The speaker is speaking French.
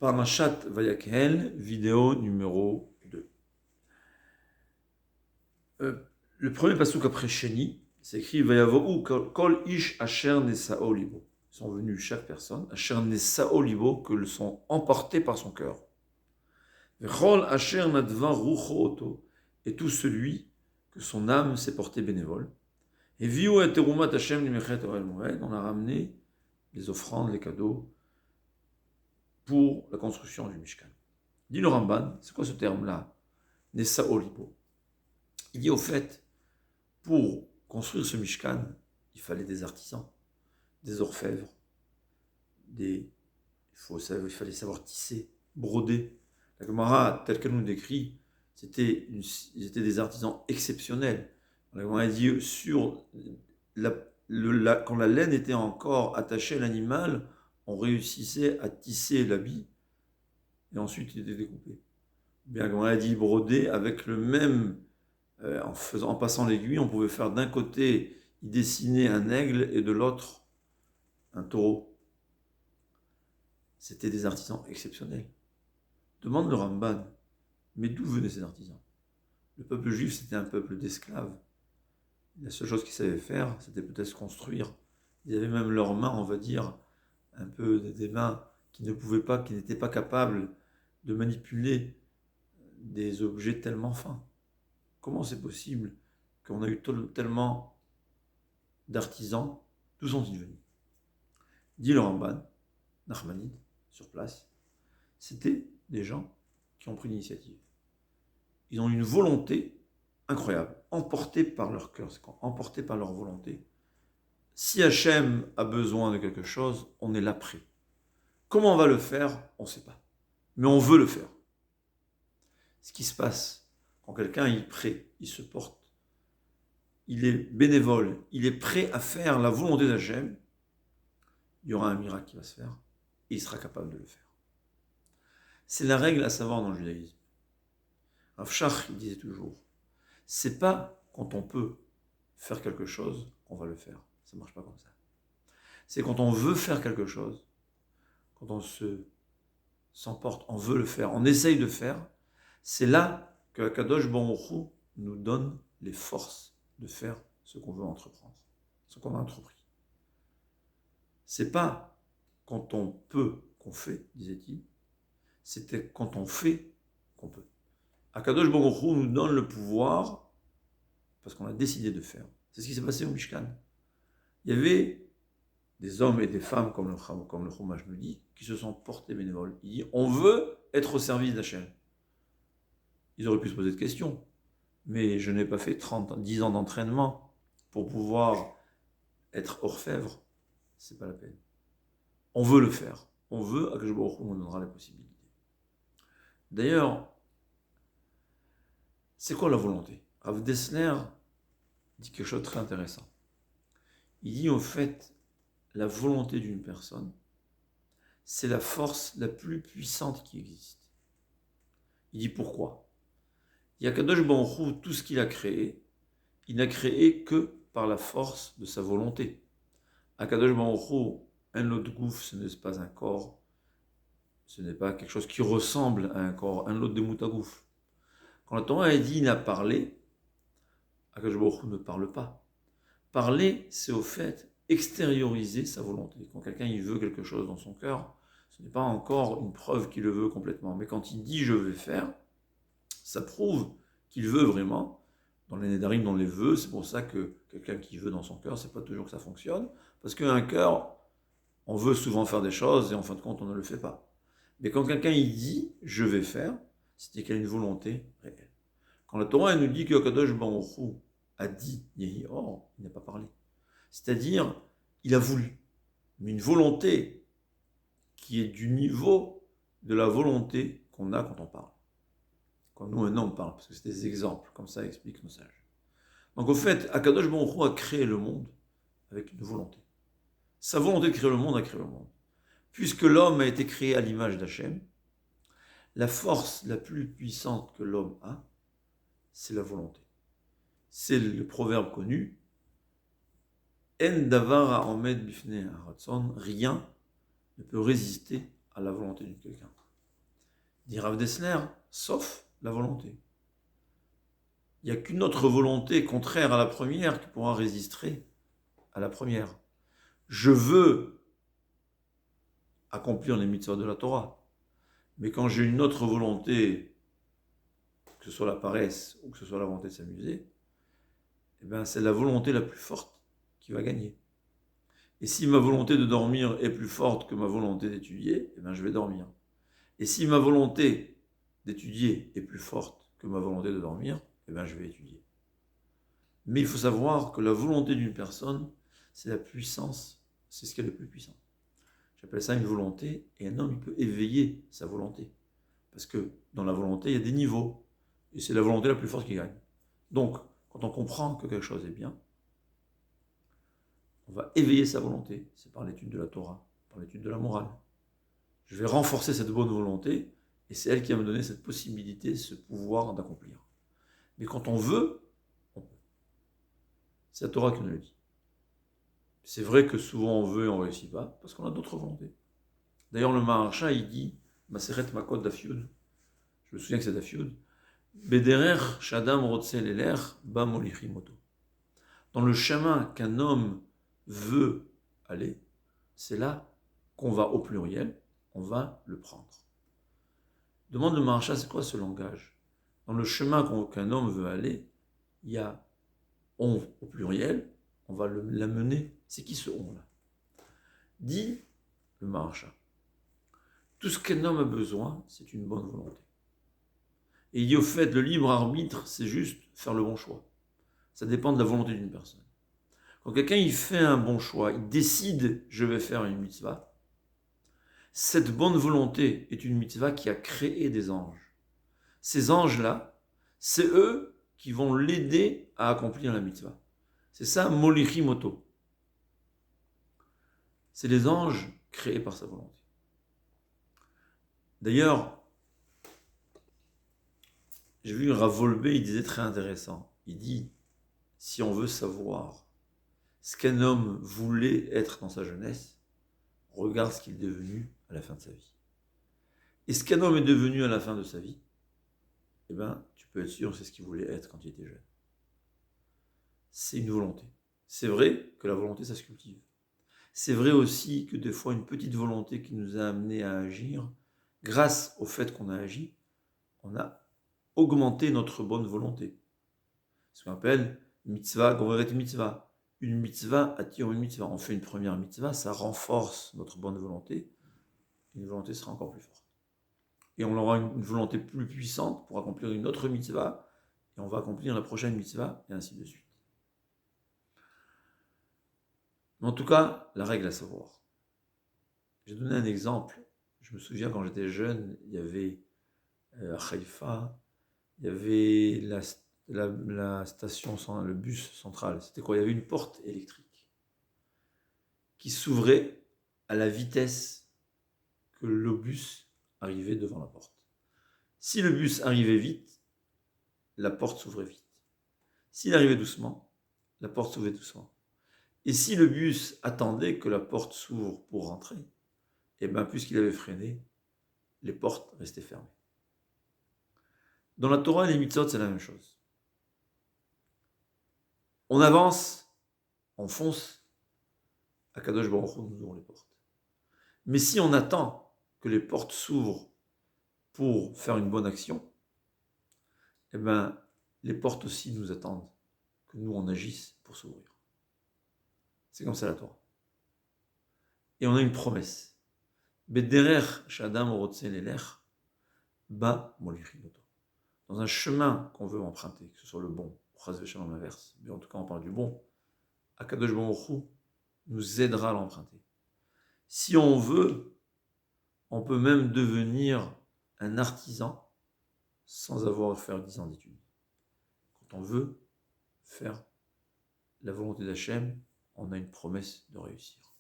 Parashat Vayakhel, vidéo numéro 2. Le premier passouk après Sheni, c'est écrit Vayavohu kol ish asher nesao libo. Ils sont venus chaque personne, asher nesao libo, que le sont emportés par son cœur. Vechol asher nadva rucho oto, et tout celui que son âme s'est portée bénévole. Et viu et terumat Hashem nimechet oel moed, on a ramené les offrandes, les cadeaux pour la construction du Mishkan. Dit le Ramban, c'est quoi ce terme-là? Nesao libo. Il dit au fait, pour construire ce Mishkan, il fallait des artisans, des orfèvres, il fallait savoir tisser, broder. La Gemara, telle qu'elle nous décrit, ils étaient des artisans exceptionnels. La Gemara dit, quand la laine était encore attachée à l'animal, on réussissait à tisser l'habit, et ensuite il était découpé. Bien, la Gemara dit broder avec le même... en passant l'aiguille, on pouvait faire d'un côté, y dessiner un aigle et de l'autre, un taureau. C'était des artisans exceptionnels. Demande le Ramban, mais d'où venaient ces artisans? Le peuple juif, c'était un peuple d'esclaves. La seule chose qu'ils savaient faire, c'était peut-être se construire. Ils avaient même leurs mains, on va dire, un peu des mains qui n'étaient pas capables de manipuler des objets tellement fins. Comment c'est possible qu'on a eu tellement d'artisans? D'où sont-ils venus? Dit le Ramban, Nachmanide, sur place, c'était des gens qui ont pris l'initiative. Ils ont une volonté incroyable, emportés par leur cœur, emportés par leur volonté. Si Hachem a besoin de quelque chose, on est là prêt. Comment on va le faire? On ne sait pas. Mais on veut le faire. Ce qui se passe quand quelqu'un est prêt, il se porte, il est bénévole, il est prêt à faire la volonté d'Hachem, il y aura un miracle qui va se faire et il sera capable de le faire. C'est la règle à savoir dans le judaïsme. Rav Shach, il disait toujours, c'est pas quand on peut faire quelque chose qu'on va le faire. Ça ne marche pas comme ça. C'est quand on veut faire quelque chose, quand on s'emporte, on veut le faire, on essaye de faire, c'est là que Akadosh Baruch Hu nous donne les forces de faire ce qu'on veut entreprendre, ce qu'on a entrepris. C'est pas quand on peut qu'on fait, disait-il, c'était quand on fait qu'on peut. Akadosh Baruch Hu nous donne le pouvoir parce qu'on a décidé de faire. C'est ce qui s'est passé au Mishkan. Il y avait des hommes et des femmes, comme le Chumash me dit, qui se sont portés bénévoles. Il dit, on veut être au service d'Hachem. Ils auraient pu se poser de questions, mais je n'ai pas fait 10 ans d'entraînement pour pouvoir être orfèvre. C'est pas la peine. On veut le faire. On veut, à que je nous donnera la possibilité. D'ailleurs, c'est quoi la volonté? Rav Dessler dit quelque chose de très intéressant. Il dit, au fait, la volonté d'une personne, c'est la force la plus puissante qui existe. Il dit pourquoi? Il y a Kadosh Baruch Hu, tout ce qu'il a créé, il n'a créé que par la force de sa volonté. Akadosh Baruch Hu, un lot de gouffre, ce n'est pas un corps, ce n'est pas quelque chose qui ressemble à un corps, un lot de moutagouf. Quand la Torah a dit il a parlé, Akadosh Baruch Hu ne parle pas. Parler, c'est au fait extérioriser sa volonté. Quand quelqu'un il veut quelque chose dans son cœur, ce n'est pas encore une preuve qu'il le veut complètement. Mais quand il dit je vais faire, ça prouve qu'il veut vraiment. Dans les Nédarim, dans les vœux, c'est pour ça que quelqu'un qui veut dans son cœur, c'est pas toujours que ça fonctionne. Parce qu'un cœur, on veut souvent faire des choses et en fin de compte, on ne le fait pas. Mais quand quelqu'un il dit je vais faire, c'est qu'il y a une volonté réelle. Quand la Torah elle nous dit que Kadosh Baruch Hu a dit Yehi Or, il n'a pas parlé. C'est-à-dire, il a voulu. Mais une volonté qui est du niveau de la volonté qu'on a quand on parle. Quand nous, un homme parle, parce que c'est des exemples, comme ça expliquent nos sages. Donc au fait, Akadosh Baruch Hu a créé le monde avec une volonté. Sa volonté de créer le monde a créé le monde. Puisque l'homme a été créé à l'image d'Hachem, la force la plus puissante que l'homme a, c'est la volonté. C'est le proverbe connu, En davar ha'omed bifnei haratzon, rien ne peut résister à la volonté de quelqu'un. Dit Rav Dessler, sauf la volonté. Il n'y a qu'une autre volonté contraire à la première qui pourra résister à la première. Je veux accomplir les mitzvot de la Torah, mais quand j'ai une autre volonté, que ce soit la paresse ou que ce soit la volonté de s'amuser, eh bien, c'est la volonté la plus forte qui va gagner. Et si ma volonté de dormir est plus forte que ma volonté d'étudier, eh bien, je vais dormir. Et si ma volonté d'étudier est plus forte que ma volonté de dormir, eh bien, je vais étudier. Mais il faut savoir que la volonté d'une personne, c'est la puissance, c'est ce qui est le plus puissant. J'appelle ça une volonté, et un homme, il peut éveiller sa volonté. Parce que dans la volonté, il y a des niveaux, et c'est la volonté la plus forte qui gagne. Donc, quand on comprend que quelque chose est bien, on va éveiller sa volonté. C'est par l'étude de la Torah, par l'étude de la morale. Je vais renforcer cette bonne volonté, et c'est elle qui va me donner cette possibilité, ce pouvoir d'accomplir. Mais quand on veut, on peut. C'est la Torah qui nous le dit. C'est vrai que souvent on veut et on ne réussit pas, parce qu'on a d'autres volontés. D'ailleurs, le Maharsha, il dit, Maseret Makot Dafyud, je me souviens que c'est Dafyud, Bederer Shadam Rotse Leler Ba Molichimoto. Dans le chemin qu'un homme veut aller, c'est là qu'on va au pluriel, on va le prendre. Demande le Maharsha, c'est quoi ce langage? Dans le chemin qu'un homme veut aller, il y a on au pluriel, on va l'amener. C'est qui ce on-là? Dit le Maharsha. Tout ce qu'un homme a besoin, c'est une bonne volonté. Et il dit au fait, le libre arbitre, c'est juste faire le bon choix. Ça dépend de la volonté d'une personne. Quand quelqu'un il fait un bon choix, il décide, je vais faire une mitzvah, cette bonne volonté est une mitzvah qui a créé des anges. Ces anges-là, c'est eux qui vont l'aider à accomplir la mitzvah. C'est ça, Molichi Moto. C'est les anges créés par sa volonté. D'ailleurs, j'ai vu Rav Wolbe, il disait très intéressant. Il dit, si on veut savoir ce qu'un homme voulait être dans sa jeunesse, regarde ce qu'il est devenu à la fin de sa vie. Et ce qu'un homme est devenu à la fin de sa vie, eh bien, tu peux être sûr, c'est ce qu'il voulait être quand il était jeune. C'est une volonté. C'est vrai que la volonté, ça se cultive. C'est vrai aussi que des fois, une petite volonté qui nous a amené à agir, grâce au fait qu'on a agi, on a augmenté notre bonne volonté. Ce qu'on appelle mitzvah, goreret mitzvah. Une mitzvah attire une mitzvah. On fait une première mitzvah, ça renforce notre bonne volonté. Une volonté sera encore plus forte. Et on aura une volonté plus puissante pour accomplir une autre mitzvah, et on va accomplir la prochaine mitzvah, et ainsi de suite. Mais en tout cas, la règle à savoir. J'ai donné un exemple. Je me souviens quand j'étais jeune, il y avait à Haïfa, il y avait la station, le bus central. C'était quoi? Il y avait une porte électrique qui s'ouvrait à la vitesse que le bus arrivait devant la porte. Si le bus arrivait vite, la porte s'ouvrait vite. S'il arrivait doucement, la porte s'ouvrait doucement. Et si le bus attendait que la porte s'ouvre pour rentrer, et bien puisqu'il avait freiné, les portes restaient fermées. Dans la Torah et les mitzvot, c'est la même chose. On avance, on fonce, Akadosh Baruch Hu nous ouvre les portes. Mais si on attend que les portes s'ouvrent pour faire une bonne action, eh bien, les portes aussi nous attendent que nous on agisse pour s'ouvrir. C'est comme ça la Torah. Et on a une promesse. Bederer shadam rotse leler ba molichimoto. Dans un chemin qu'on veut emprunter, que ce soit le bon, ou l'inverse, mais en tout cas on parle du bon, Akadosh Baruch Hu nous aidera à l'emprunter. Si on veut, on peut même devenir un artisan sans avoir à faire 10 ans d'études. Quand on veut faire la volonté d'Hachem, on a une promesse de réussir.